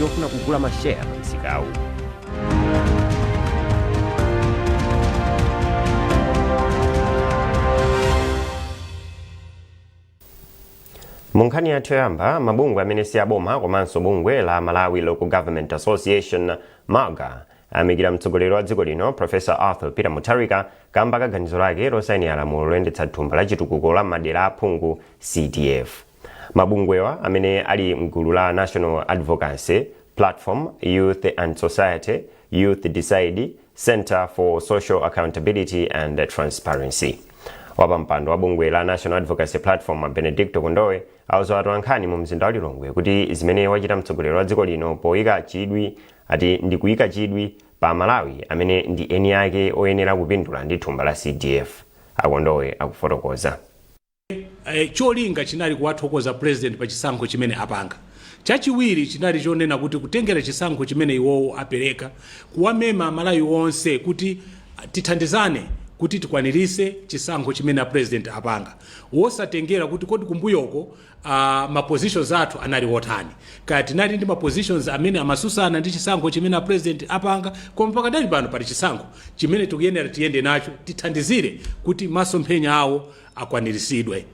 chofuna kugula masheya pa msikawu. Munkhani yathu yoyamba, mabungwe amene si aboma komanso bungwe la Malawi Local Government Association MALGA amikira mtsogoleri wa dziko lino Professor Arthur Peter Mutharika kamba kaganizo lake losayinira lamulo loyendetsa thumba la chitukuko la madera aphungu CDF. Mabungwewa amene ali mgulu la National Advocacy Platform, Youth and Society, Youth Decide, Center for Social Accountability and Transparency. Wapampando wa bungwe la National Advocacy Platform Benedicto Kondowe auza watu ankhani mu mzinda wa Lilongwe kuti zimene wachita mtsogoleri wa dziko lino poyika chidwi ati ndi kuyika chidwi pa Malawi amene ndi eni ake oyenera kupindula ndi thumba la CDF. Akondowe akufotokoza. Cholinga chinali kuwathokoza president pa chisankho chimene apanga. Chachiwiri chinali chonena kuti kutengera chisankho chimene iwowo apereka kuwamema Malawi onse kuti tithandizane kuti tikwanirise chisankho chimene president apanga. Wosatengera kuti kodi kumbuyoko ma positions athu anali wotani. Kaya tinali ndi ma positions amene amasusana ndi chisankho chimene president apanga, koma pakadali pano pali chisankho chimene tikuyenera tiyende nacho tithandizire kuti masomphenya awo akwaniritsidwe.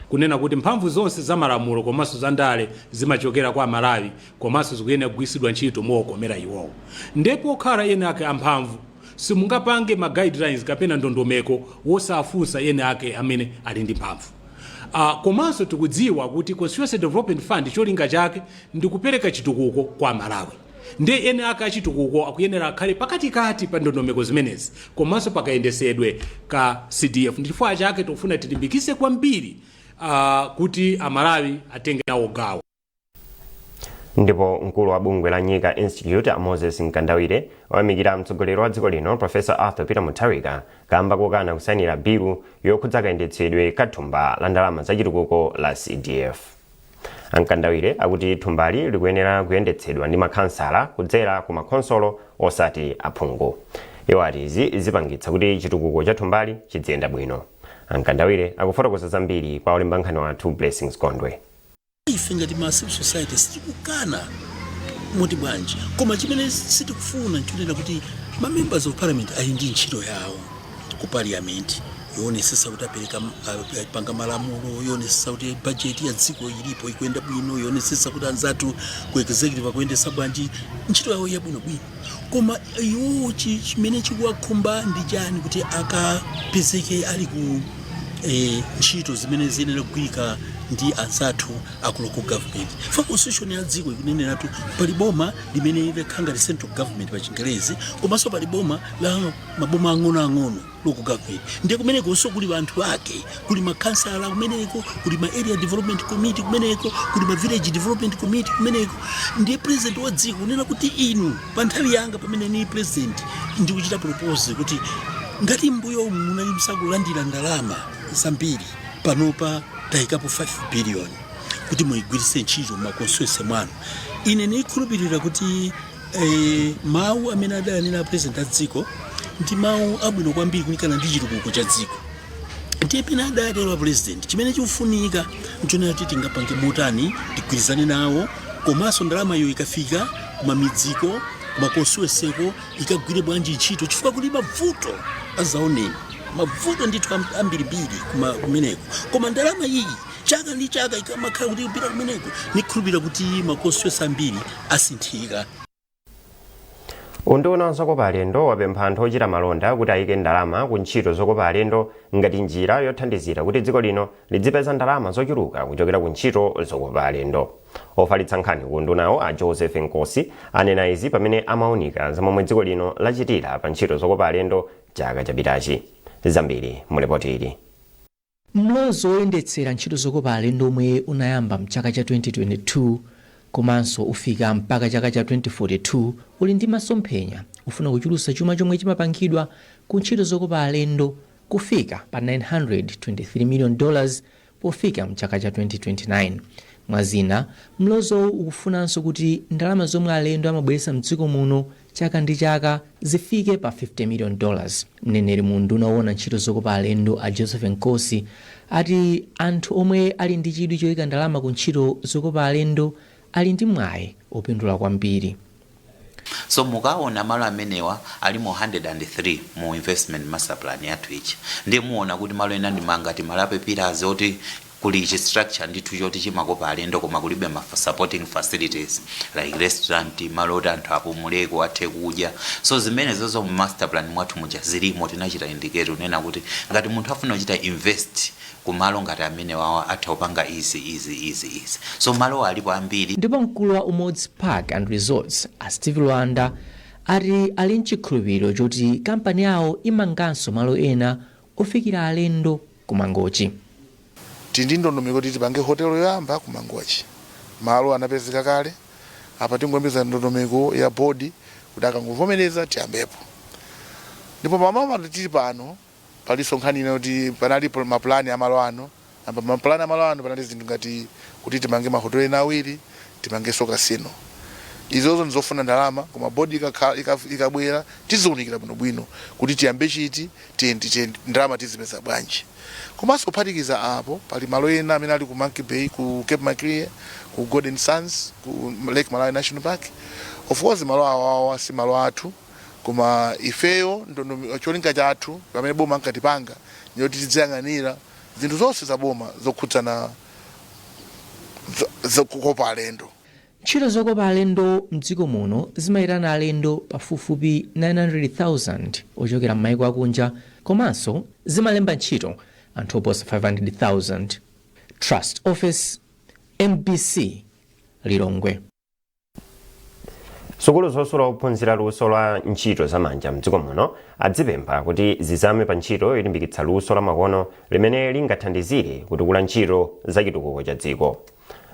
Kunena kuti mphamvu zonse za malamulo komanso za ndale zimachokera kwa Malawi komanso zikuyenera kugwiritsidwa ntchito mokomera iwowo. Ndipo khala ena ake amphamvu simungapange ma guidelines kapena ndondomeko wosafunsa ena ake amene ali ndi mphamvu. Komanso tikudziwa kuti Constituency Development Fund cholinga chake ndi kupereka chitukuko kwa Malawi. Ndi ena ake achitukuko akuyenera akhale pakatikati pa ndondomeko zimenezi komanso pakayendesedwe ka CDF. Ndi chifukwa chake tofuna tilimbikise kwambiri kuti Amalawi atenge nawo gawo. Ndipo mkulu wa bungwe la Nyika Institute Moses Nkandawire wamikira mtsogoleri wa dziko lino Professor Arthur Peter Mutharika kamba kokana kusayinira bilu yokhudza kayendetsedwe kathumba la ndalama za chitukuko la CDF. Nkandawire akuti thumbali likuyenera kuyendetsedwa ndi makhansala kudzera ku makhonsolo osati aphungu. Iwo ati izi zipangitsa kuti chitukuko cha thumbali chiziyenda bwino. Nkandawire akufotokoza zambiri kwa olemba nkhani wathu Blessings Kondwe. Ife ngati ma civil society sitikukana moti bwanji, koma chimene sitikufuna nchonena kuti ma members of parliament ali ndi ntchito yawo ku parliament yonesesa kuti apereka panga malamulo, yonesesa kuti budget ya dziko ilipo ikuyenda bwino, yonesesa kuti anzathu ku executive akuyendesa bwanji ntchito yawo yabwino bwino. Koma iwo chimene chikuwakhumba ndi chani kuti akapezeke ali ku ntchito zimene ziyenera kugwirika ndi anzathu aku local government. For constitution ya dziko ikunenera tu pali boma limene likhanga li central government pa Chingerezi, komanso pali boma la maboma ang'ono local government. Ndiye kumeneko so kuli anthu ake, kuli makhansala kumeneko, kuli ma area development committee kumeneko, kuli ma village development committee kumeneko. Ndiye president wa dziko unena kuti inu pa nthawi yanga pamene ni president ndi kuchita propose kuti ngati mbuyo munali msakulandira ndalama zambiri panopa taikapo 5 billion kuti muigwiritse ntchito makonstituency mwanu. Ine nikhulupirira kuti mawu amene adayanira president adziko ndi mawu abwino kwambiri kunikana ndi chitukuko cha dziko. Ndiye pena adatero president chimene chikufunika nchonena kuti tingapange motani tigwirizane nawo, komanso ndalama yo ikafika kumamidziko makonstituency ikagwire bwanji ntchito chifukwa kuli mavuto azaoneni. Mavuto ndithu ambirimbiri kumeneko, koma ndalama iyi chaka ndi chaka ikamakhala kuti kupita kumeneko nikhulupirira kuti makonstituency ambiri asinthika. Unduna zokopa alendo wapempha anthu ochita malonda kuti ayike ndalama ku ntchito zokopa alendo ngati njira yothandizira kuti dziko lino lidzipeza ndalama zochuluka kuchokera ku ntchito zokopa alendo. Ofalitsa nkhani ku undunawo a Joseph Nkosi anena izi pamene amaunika zamomwe dziko lino lachitira pa ntchito zokopa alendo chaka chapitachi. Zambiri mulipoti ili. Mlozo woyendetsera ntchito zokopa alendo omwe unayamba mchaka cha 2022 komanso ufika mpaka chaka cha 2042 uli ndi masomphenya ufuna kuchulusa chuma chomwe chimapangidwa ku ntchito zokopa alendo kufika pa $923 million pofika mchaka cha 2029. Mwazina, mlozo ukufunanso kuti ndalama zomwe alendo amabweretsa mdziko muno chaka ndi chaka zifike pa $50 million. Mneneri mu unduna woona ntchito zokopa alendo a Joseph Nkosi ati anthu omwe ali ndi chidwi choyika ndalama ku ntchito zokopa alendo ali ndi mwayi opindula kwambiri. So mukaona malo amenewa ali mu 103 mu investment master plan yathu ichi ndi muona kuti malo ena ndi mangati malape pillars oti kuli structure ndithu choti chimakopa alendo koma kulibe ma supporting facilities like restaurant, malo oti anthu apumuleko athe kudya. So zimene zozo mu master plan mwathu muja zilimo tinachita indicate unena kuti ngati munthu afuna kuchita invest kumalo ngati amene wawa atha kupanga easy. So malo alipo ambiri. Ndipo mkulu wa Umodzi Park and Resorts Steve Lwanda ali nchikhulupiriro choti kampani yawo imanganso malo ena ofikira alendo ku Mangochi. Tindi ndondomeko titi pange hotelo yoyamba ku Mangochi. Malo anapezeka kale. Apa tingombeza ndondomeko ya bodi kuti akangovomereza tiyambepo. Ndipo pamama titi pano pali sonkhani kuti panali maplani amalo ano. Amba maplani amalo ano panali zinthu ngati kuti timange mahotelo ena awiri, timange casino. Izozo nzofuna ndalama koma bodi ikabwera tiziunikira bwino kuti tiyambe chiti tiyendi ndalama tizipeza bwanji. Komanso kuphatikiza apo pali malo ena amene ali ku Monkey Bay, ku Cape Maclear, ku Golden Sands, ku Lake Malawi National Park. Of course malo awa si malo athu koma ifeyo cholinga chathu pamene boma ankatipanga ndiyoti tidziyang'anira zinthu zonse za boma zokhudzana zokukopa alendo. Ntchito zokopa alendo mdziko muno zimayitana alendo pafupifupi 900,000 ochokera m'mayiko akunja komanso zimalemba ntchito anthu oposa 500,000. Trust Office, MBC, Lilongwe. Sukulu zosula ophunzira luso lwa ntchito zamanja mdziko muno adzipempha kuti zizame pa ntchito yolimbikitsa luso la makono limene lingathandizire kutukula ntchito za chitukuko cha dziko.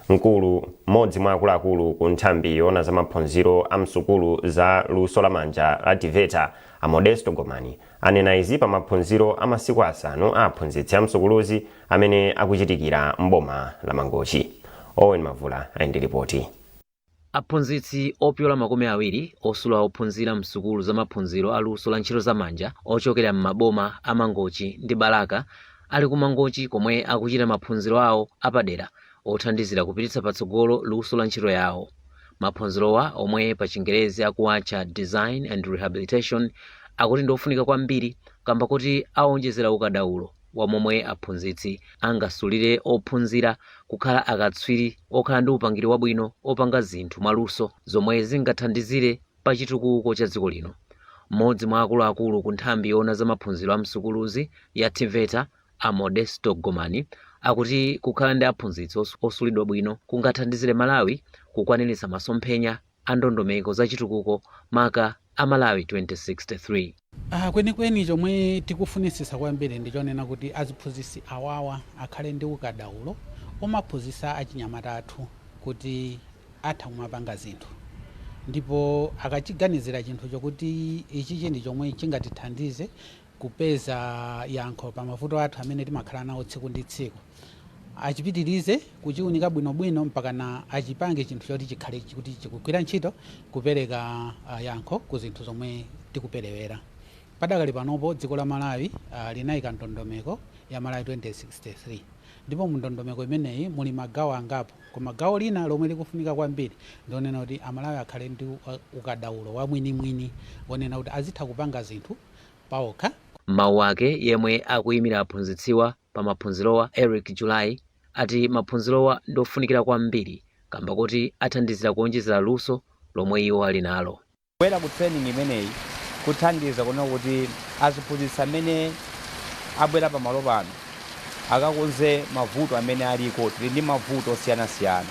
Mkulu mmodzi mwa akuluakulu ku nthambi yoona za maphunziro a msukulu za luso la manja la TVETA Modesto Gomani anena izi pa maphunziro a masiku asanu a aphunzitsi a msukuluzi amene akuchitikira mboma la Mangochi. Owen Mavula ayindi ripoti. Aphunzitsi opyola makumi awiri osula ophunzira msukulu za maphunziro a luso la ntchito zamanja ochokera m'maboma a Mangochi ndi Balaka ali ku Mangochi komwe akuchita maphunziro awo apadera othandizira kupititsa patsogolo luso la ntchito yawo. Maphunzirowa omwe pa Chingerezi akuwatcha Design and Rehabilitation akuti ndofunika kwambiri kamba kuti aonjezera ukadaulo wa momwe aphunzitsi angasulire ophunzira kukhala akatswiri okhala ndi upangiri wabwino opanga zinthu mwaluso zomwe zingathandizire pa chitukuko cha dziko lino. Mmodzi mwa akuluakulu ku nthambi yoona za maphunziro a msukuluzi ya TVETA Modesto Gomani akuti kukhala ndi aphunzitsi osulidwa bwino kungathandizire Malawi kukwaniritsa masomphenya a ndondomeko za chitukuko maka a Malawi 2063. Kwenikweni chomwe tikufunisisa kwambiri ndichonena kuti aziphunzitsi awawa akhale ndi ukadaulo omaphunzitsa achinyamata athu kuti atha kumapanga zinthu. Ndipo akachiganizira chinthu chokuti ichichi ndi chomwe chingatithandize kupeza yankho pa mavuto athu amene timakhala nawo tsiku ndi tsiku. Achipitirize kuchiunika bwinobwino mpaka na achipange chinthu choti chikhale kuti chikugwira ntchito kupereka yankho ku zinthu zomwe tikuperewera. Padakali panopo dziko la Malawi linayika ndondomeko ya Malawi 2063. Ndipo mu ndondomeko imeneyi muli magawo angapo koma gawo lina lomwe likufunika kwambiri ndionena kuti Amalawi akhale ndi ukadaulo wa mwini wonena kuti azitha kupanga zinthu paokha. Mawu ake yemwe akuyimira aphunzitsiwa pa maphunzirowa Eric July ati maphunzirowa ndofunikira kwambiri kamba kuti athandizira kuonjezera luso lomwe iwo ali nalo. Kubwera ku training imeneyi kuthandiza kuona kuti aziphunzitsi amene abwera pa malo pano akakonze mavuto amene aliko. Tili ndi mavuto osiyanasiyana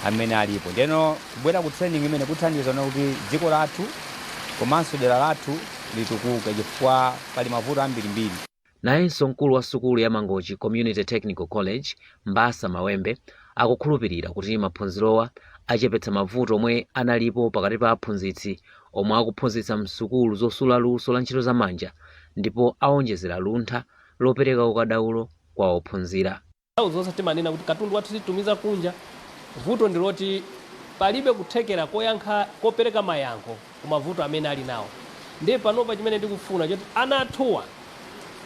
amene alipo. Ndeno kubwera ku training imene kuthandiza kuona kuti dziko lathu komanso dera lathu litukuke chifukwa pali mavuto ambirimbiri. Nayenso mkulu wa sukulu ya Mangochi Community Technical College Mbasa Mawembe akukhulupirira kuti maphunzirowa achepetsa mavuto omwe analipo pakati pa aphunzitsi omwe akuphunzitsa msukulu zosula luso la ntchito zamanja ndipo aonjezera luntha lopereka ukadaulo kwa ophunzira. Zonse timanena kuti katundu wathu situmiza kunja vuto ndiloti palibe kuthekera koyankha kopereka mayankho ku mavuto amene ali nawo. Ndiye panopa chimene ndikufuna choti ana athuwa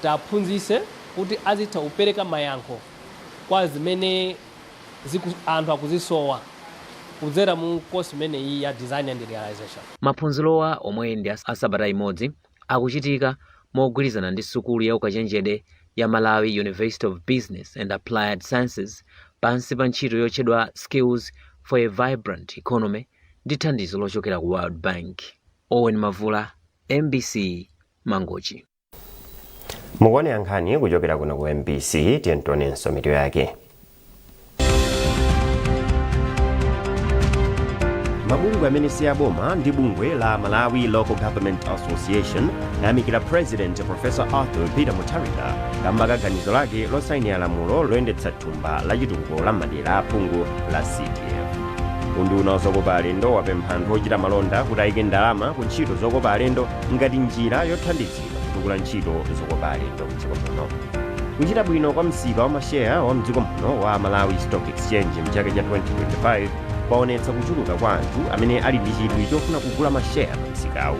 taphunzise kuti azitha kupereka mayankho kwa zimene anthu akuzisowa kudzera mu course imeneyi ya design and realization. Maphunzirowa omwe ndi asabata imodzi akuchitika mogwirizana ndi sukulu ya ukachenjede ya Malawi University of Business and Applied Sciences pansi pa ntchito yotchedwa Skills for a Vibrant Economy ndi thandizo lochokera ku World Bank. Owen Mavula, MBC Mangochi. Mukuona nkhani kuchokera kuno ku MBC, tiyentonenso mitu yake. Mabungwe amene si aboma ndi bungwe la Malawi Local Government Association yamikira President Professor Arthur Peter Mutharika kamba kaganizo lake losainira lamulo loyendetsa thumba la chitukuko la madera aphungu la CDF. Unduna zokopa alendo wapempha anthu ochita malonda kuti ayike ndalama ku ntchito zokopa alendo ngati njira yothandizira kutukula ntchito zokopa alendo mdziko muno. Kuchita bwino kwa msika wa masheya wa mdziko muno wa Malawi Stock Exchange mchaka cha 2025 kwaonetsa kuchuluka kwa anthu amene ali ndi chidwi chofuna kugula masheya pa msikawu.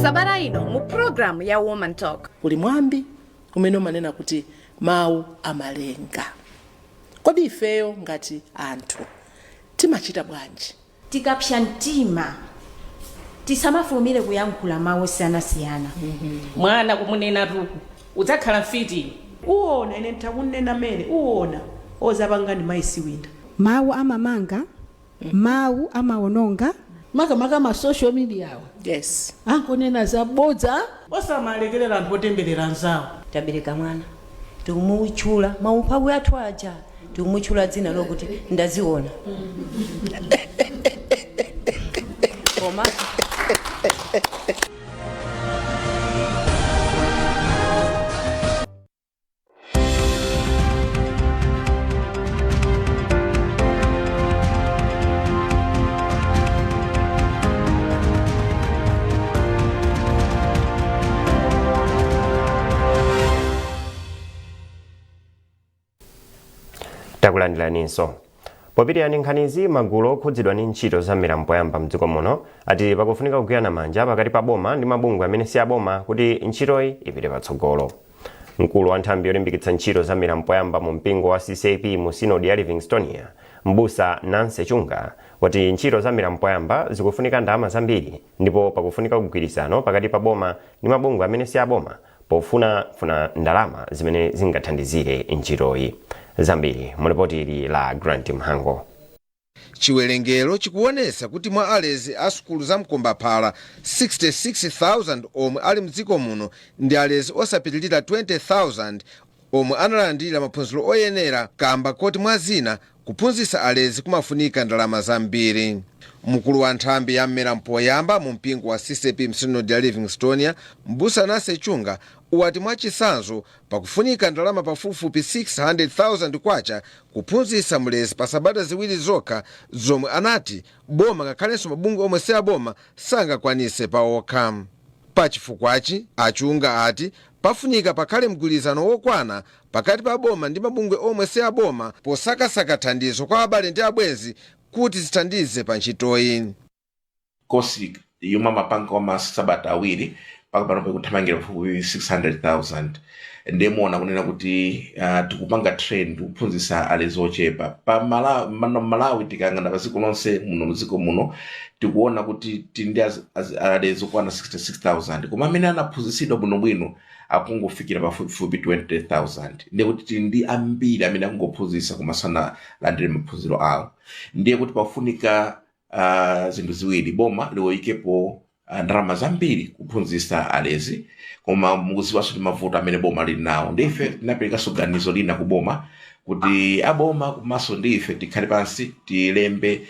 Sabata ino mu program ya Woman Talk kuli mwambi umene umanena kuti mawu amalenga. Kodi ifeyo ngati anthu timachita bwanji? Tikapsha mtima tisamafulumire kuyankhula mawu osiyanasiyana. Mwana kumunena tuku udzakhala mfiti. Uwona ine ntakunena mene uwona ozapanga ndi maisi winda. Mawu amamanga, mawu amawononga, makamaka ma social media awo. Yes. Ankonena zabodza osamalekerera anthu otemberera nzawo. Tabereka mwana tikumuchula maumphawi athu aja tikumuchula dzina lokuti ndaziona. Koma Takulandilaninso. Popitira nkhanizi magulu okhudzidwa ndi ntchito za milambo yamba mdziko muno ati pakufunika kugwirana manja pakati pa boma ndi mabungwe amene si aboma kuti ntchitoyi ipite patsogolo. Mkulu wa nthambi yolimbikitsa ntchito za milambo yamba mu mpingo wa CCAP mu Synod ya Livingstonia, Mbusa Nancy Chunga, wati ntchito za milambo yamba zikufunika ndalama zambiri ndipo pakufunika kugwirizana pakati pa boma ndi mabungwe amene si aboma pofuna ndalama zimene zingathandizire ntchitoyi. Zambiri mulipoti la Grant Mhango. Chiwerengero chikuonesa kuti mwa alezi a sukulu za mkombaphala 66,000 omwe ali mdziko muno ndi alezi osapitilira 20,000 omwe analandira maphunziro oyenera kamba koti mwa zina kuphunzitsa alezi kumafunika ndalama zambiri. Mkulu wa nthambi ya milambo yamba mu mpingo wa CCAP Synod ya Livingstonia, Mbusa Nancy Chunga, uwati mwachisanzo pakufunika ndalama pafupifupi 600,000 kwacha kuphunzitsa mulezi pa sabata ziwiri zokha zomwe anati boma ngakhalenso mabungwe omwe si aboma sangakwanise pawokha. Pachifukwachi Achunga ati pafunika pakhale mgwirizano wokwana pakati pa boma ndi mabungwe omwe si aboma posakasaka thandizo kwa abale ndi abwenzi kuti zithandize pa ntchitoyi. Kosi yomwe mapanga wa masabata awiri pakapano pakuthamangira pafupi 600,000 ndimuona kunena kuti tikupanga trend kuphunzitsa alezi ochepa pa Malawi tikangana pa dziko lonse muno mdziko muno tikuona kuti tindi alezi okwana 66,000 koma amene anaphunzitsidwa bwinobwino akungofikira pafupi 20,000 ndiye kuti tindi ambiri amene akungophunzitsa koma sanalandire maphunziro awo. Ndiye kuti pafunika zinthu ziwiri, boma liwoyikepo ndalama zambiri kuphunzitsa alezi koma mukudziwanso kuti mavuto amene boma lili nawo. Ndife tinaperekanso ganizo lina ku boma kuti aboma komanso ndife tikhale pansi tilembe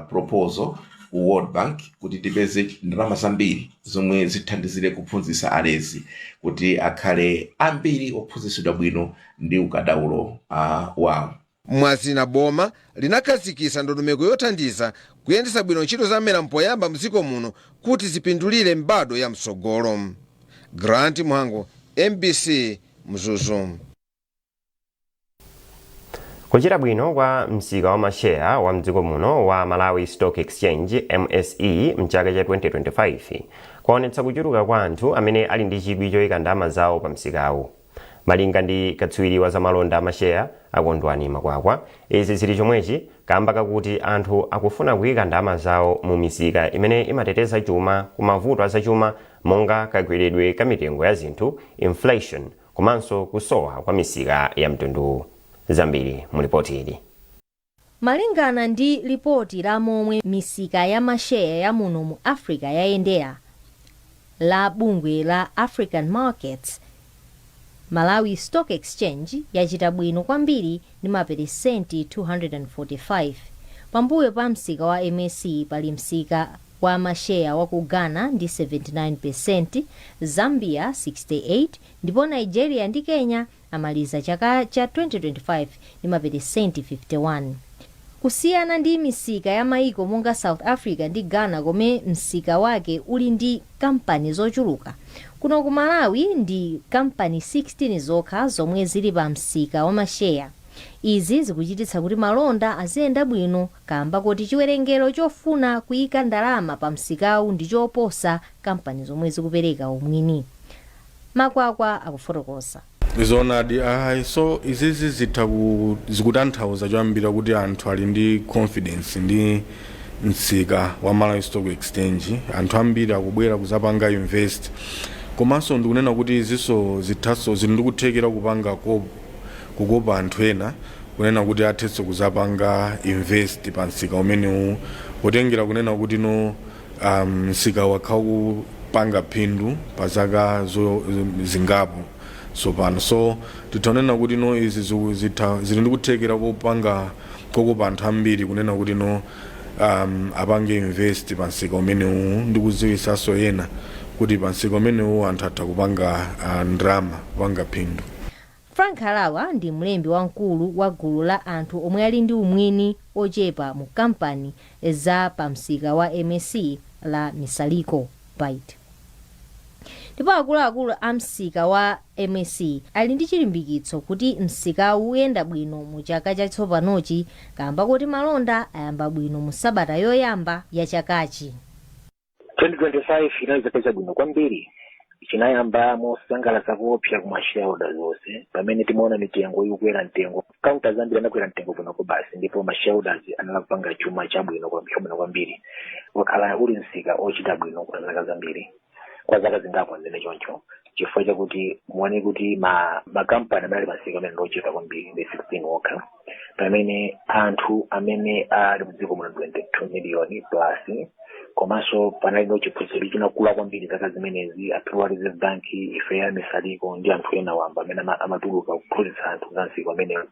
proposal ku World Bank kuti tipeze ndalama zambiri zomwe zithandizire kuphunzitsa alezi kuti akhale ambiri ophunzitsidwa bwino ndi ukadaulo wawo. Mwazina boma linakhazikitsa ndondomeko yothandiza kuyendetsa bwino ntchito za milambo yamba mdziko muno kuti zipindulire mbado ya msogolo. Grant Mhango, MBC Mzuzu. Kuchita bwino kwa msika wa masheya wa mdziko muno wa Malawi Stock Exchange MSE mchaka cha 2025 kwaonetsa kuchuluka kwa anthu amene ali ndi chidwi choyika ndalama zawo pa msikawu. Malinga ndi katswiri wa zamalonda amasheya Akondwani Makwakwa, izi zili chomwechi kamba kakuti anthu akufuna kuyika ndalama zawo mu misika imene imateteza chuma ku mavuto azachuma monga kagwiridwe ka mitengo ya zinthu, inflation, komanso kusowa kwa misika ya mtundu. Zambiri mu ripoti ili. Malingana ndi ripoti la momwe misika ya masheya ya muno mu Africa yayendera la bungwe la African Markets, Malawi Stock Exchange yachita bwino kwambiri ndi maperesenti 245. Pambuyo pa msika wa MSC pali msika wa masheya wa ku Ghana ndi 79%, Zambia 68, ndipo Nigeria ndi Kenya amaliza chaka cha 2025 ndi maperesenti 51. Kusiyana ndi misika ya maiko monga South Africa ndi Ghana kome msika wake uli ndi kampani zochuluka, kuno ku Malawi ndi kampani 16 zokha zomwe zili pa msika wa masheya. Izi zikuchititsa kuti malonda aziyenda bwino kamba kuti chiwerengero chofuna kuyika ndalama pa msikawu ndi choposa kampani zomwe zikupereka umwini. Makwakwa akufotokoza. Zonadi so izizi zikutanthauza choyambira kuti anthu ali ndi confidence ndi msika wa Malawi Stock Exchange, anthu ambiri akubwera kuzapanga invest. Komanso ndikunena kuti iziso zithaso zili ndikuthekera kupanga kukopa anthu ena kunena kuti athetso kuzapanga invest pa msika umenewu, potengera kunena kuti msika wakhawu kupanga phindu pa zaka zingapo sopano. So titonena kuti izi zili ndikuthekera kupanga kokopa anthu ambiri kunena kuti apange invest pa msika umenewu, ndikuziwisaso ena kuti pa msika umenewu anthu atha kupanga ndrama kupanga phindu. Frank Halawa ndi mlembi wamkulu wa gulu la anthu omwe ali ndi umwini ochepa mu kampani za pa msika wa MSC la Misaliko Byte. Ndipo akuluakulu a msika wa MSC ali ndi chilimbikitso kuti msika uyenda bwino mu chaka chatsopanochi kamba kuti malonda ayamba bwino mu sabata yoyamba ya chakachi. 2025 inaweza bwino kwambiri. Chinayamba mosangalatsa kuopsa ku shareholders onse pamene timaona mitengo ikukwera mtengo. Counter zambiri anakwera mtengo kuno basi, ndipo shareholders analakupanga chuma chabwino kwambiri. Wakhala uli msika ochita bwino kwa zaka zambiri. Kwa zaka zingapo zimene choncho. Chifukwa chakuti muone kuti makampani amene ali masika amene ndochita kwambiri ndi 16 okha. Pamene anthu amene ali mdziko muno 22 million plus. Komanso panali nochiphunziro chinakula kwambiri zaka zimenezi, Approval Reserve Bank, ife ya Misaliko ndi anthu ena wamba amene amatuluka kuphunzitsa anthu za msika amenewo.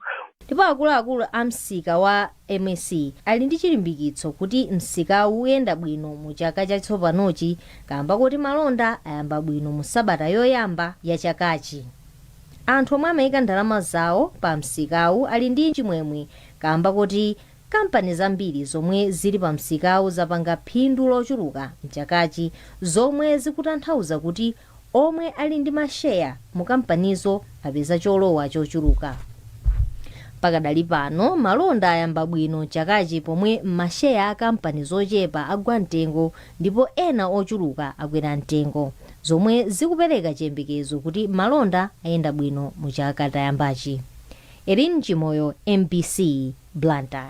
Ndipo akuluakulu a msika wa MSC ali ndi chilimbikitso kuti msika uyenda bwino mu chaka chatsopanochi kamba kuti malonda ayamba bwino mu sabata yoyamba ya chakachi. Anthu omwe amayika ndalama zawo pa msikawu ali ndi chimwemwe kamba kuti kampani zambiri zomwe zili pa msikawu zapanga phindu lochuluka mchakachi, zomwe zikutanthauza kuti omwe ali ndi masheya mu kampanizo apeza cholowa chochuluka. Pakadali pano malonda ayamba bwino chakachi pomwe masheya a kampani zochepa agwa mtengo ndipo ena ochuluka akwera mtengo, zomwe zikupereka chiyembekezo kuti malonda ayenda bwino mu chaka tayambachi. Erin Chimoyo, MBC, Blantyre.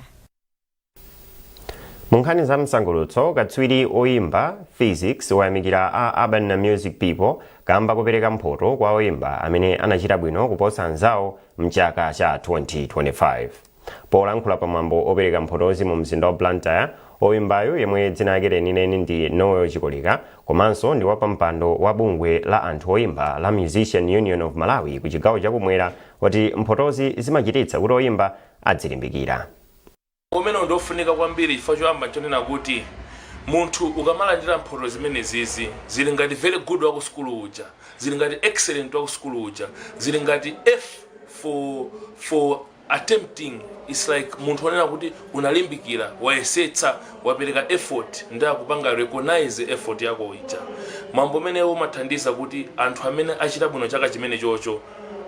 Munkhani za msangulutso, katswiri oyimba physics wayamikira a Urban Music People kamba kupereka mphoto kwa oyimba amene anachita bwino kuposa anzawo mchaka cha 2025. Polankhula pamwambo opereka mphotozi mu mzinda wa Blantyre, oyimbayo yemwe dzina lake lenileni ndi Noel Chikolika komanso ndi wapampando wa bungwe la anthu oyimba la Musician Union of Malawi ku chigawo chakumwera wati mphotozi zimachititsa kuti oyimba adzilimbikira. Umene ndofunika kwambiri chifukwa choyamba chonena kuti munthu ukamalandira mphoto zimene zili ngati very good wa ku school uja, zili ngati excellent wa ku school uja, zili ngati F for attempting. It's like munthu onena kuti unalimbikira, wayesetsa, wapereka effort, nda kupanga recognize effort yako uja. Mambo menewo mathandiza kuti anthu amene achita bwino chaka chimene chocho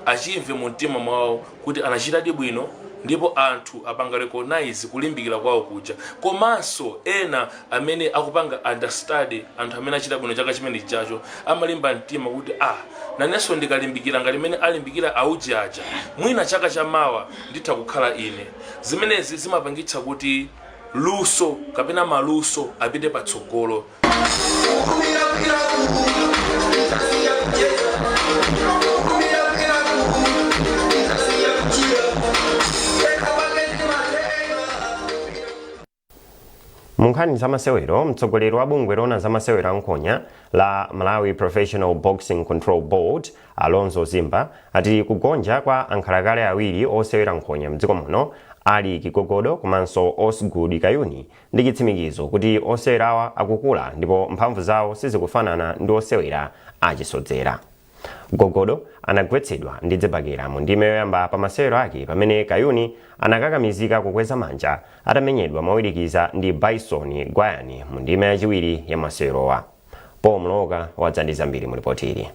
achimve mu mtima mwawo kuti anachitadi bwino ndipo anthu apanga recognize kulimbikira kwawo kuja komanso ena amene akupanga understudy anthu amene achita bwino chaka chimene chacho amalimba mtima kuti nanenso ndikalimbikira ngati mene alimbikira auji aja mwina chaka chamawa nditha kukhala ine. Zimenezi zimapangitsa kuti luso kapena maluso apite patsogolo. Munkhani za masewero, mtsogoleri wa bungwe lona za masewero ankhonya la Malawi Professional Boxing Control Board Alonzo Zimba ati kugonja kwa ankhalakale awiri osewera nkhonya mdziko muno Ali Kigogodo komanso Osgood Kayuni ndi chitsimikizo kuti osewerawa akukula ndipo mphamvu zawo sizikufanana ndi osewera achisodzera. Gogodo anagwetsedwa ndi dzebakera mu ndime yoyamba pa masewero ake pamene Kayuni anakakamizika kukweza manja atamenyedwa mawirikiza ndi Bison Gwayani mu ndime yachiwiri ya masewerowa. Pomloka wadzandiza mbiri mu ripoti ili.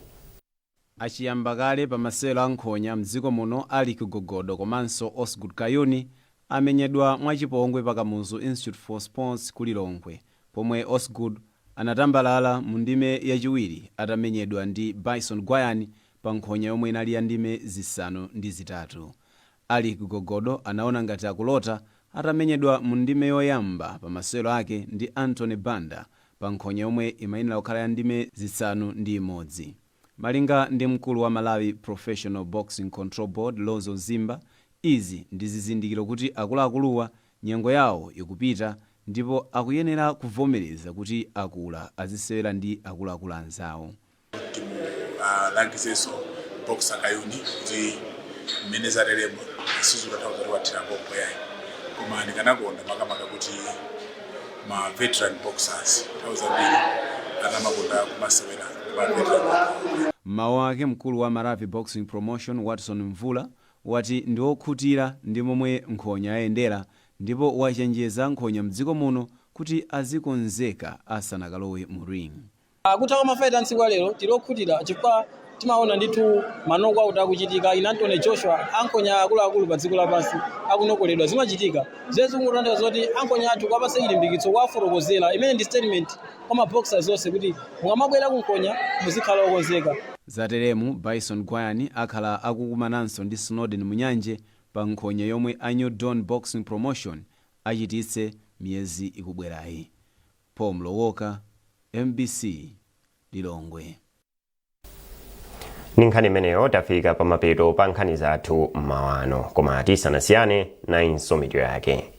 Achiyamba kale pa masewero ankhonya mdziko muno Ali Kigogodo komanso Osgood Kayuni amenyedwa mwachipongwe pa Kamuzu Institute for Sports ku Lilongwe, pomwe Osgood anatambalala mu ndime yachiwiri atamenyedwa ndi Bison Gwayani pa nkhonya yomwe inali ya ndime zisanu ndi zitatu. Ali Kigogodo anaona ngati akulota atamenyedwa mu ndime yoyamba pa masewero ake ndi Anthony Banda pa nkhonya yomwe imayenera kukhala ya ndime zisanu ndi imodzi. Malinga ndi mkulu wa Malawi Professional Boxing Control Board Alonzo Zimba, izi ndi zizindikiro kuti akuluakuluwa nyengo yawo ikupita ndipo akuyenera kuvomereza kuti akula azisewera ndi akuluakulu anzawo. Langizeso boxer Kayuni kuti mmene zalelemo sizikuthawa kuti wathira ngombo yayi koma ndikanakonda makamaka kuti ma veteran boxers thawuzambiri anamakonda kumasewera ma veteran. Mawu ake mkulu wa Malawi Boxing Promotion Watson Mvula wati ndi okhutira ndi momwe nkhonya yayendera ndipo wachenjeza nkhonya mdziko muno kuti azikonzeka asanakalowe mu ring. Kuthawa mafaita ntsiku lero tilokhutira chifukwa timaona ndithu manoko auti akuchitika. Ine Anthony Joshua ankhonya akuluakulu pa dziko lapansi akunokoledwa zimachitika. Zezi kungotanthauza zoti ankhonya athu kwapasa chilimbikitso kwa afotokozera imene ndi statement kwa maboxers zonse kuti mukamabwera kunkhonya muzikhala okonzeka. Zateremu Bison Gwayani akhala akukumananso ndi Snowden Munyanje pa nkhonya yomwe a New Dawn Boxing Promotion achititse miyezi ikubwerayi. Pomlowoka, MBC, Lilongwe. Ninkhani imeneyo tafika pa mapeto pa nkhani zathu mmawano koma tisanasiyane na insomito yake.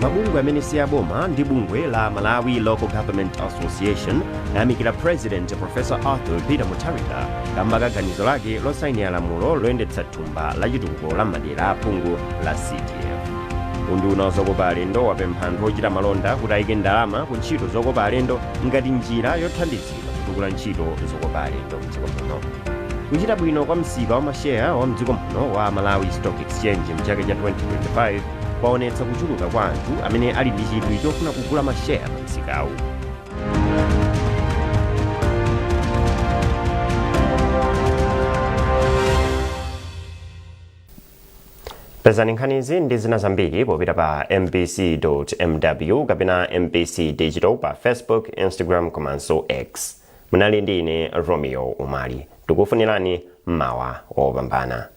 Mabungwe amene si aboma ndi bungwe la Malawi Local Government Association ayamikira President Professor Arthur Peter Mutharika kamba kaganizo lake losainira lamulo loyendetsa thumba la chitukuko la madera aphungu la CDF. Unduna zokopa alendo wapempha anthu ochita malonda kuti ayike ndalama ku ntchito zokopa alendo ngati njira yothandizira kutukula ntchito zokopa alendo mdziko muno. Kuchita bwino kwa msika wa masheya wa mdziko muno wa Malawi Stock Exchange mchaka cha 2025 kwaonetsa kuchuluka kwa anthu amene ali ndi chidwi chofuna kugula masheya pa msikawu. Pezani nkhanizi ndi zina zambiri popita pa mbc.mw kapena MBC Digital pa Facebook, Instagram komanso X. Munali ndi ine Romeo Umali. Tikufunirani mmawa opambana.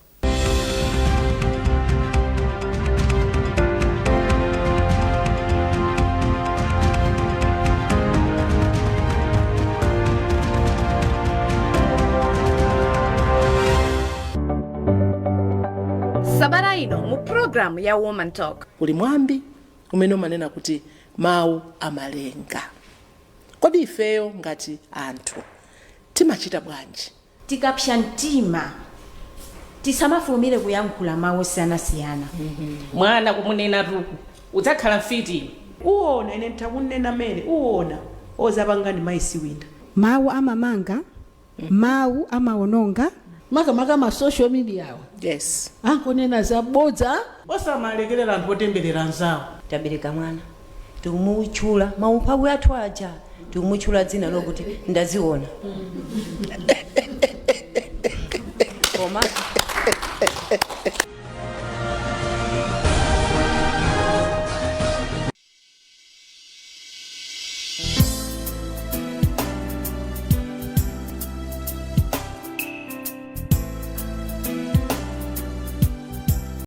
Sabata ino mu program ya Woman Talk uli mwambi umene umanena kuti mawu amalenga. Kodi ifeyo ngati anthu timachita bwanji? Tikapsha mtima tisamafulumire kuyankhula mawu osiyanasiyana. Mwana kumunena ruku udzakhala mfiti. Uwona ine ntakunena mere uwona ozapangani maisi winda. Mawu amamanga, mawu amawononga. Makamaka ma social media awa. Yes. Ankonena zabodza osamalekerera anthu otemberera anzawo. Tabereka mwana tikumuchula maumphawi athu aja tikumuchula dzina lokuti ndaziona. komanso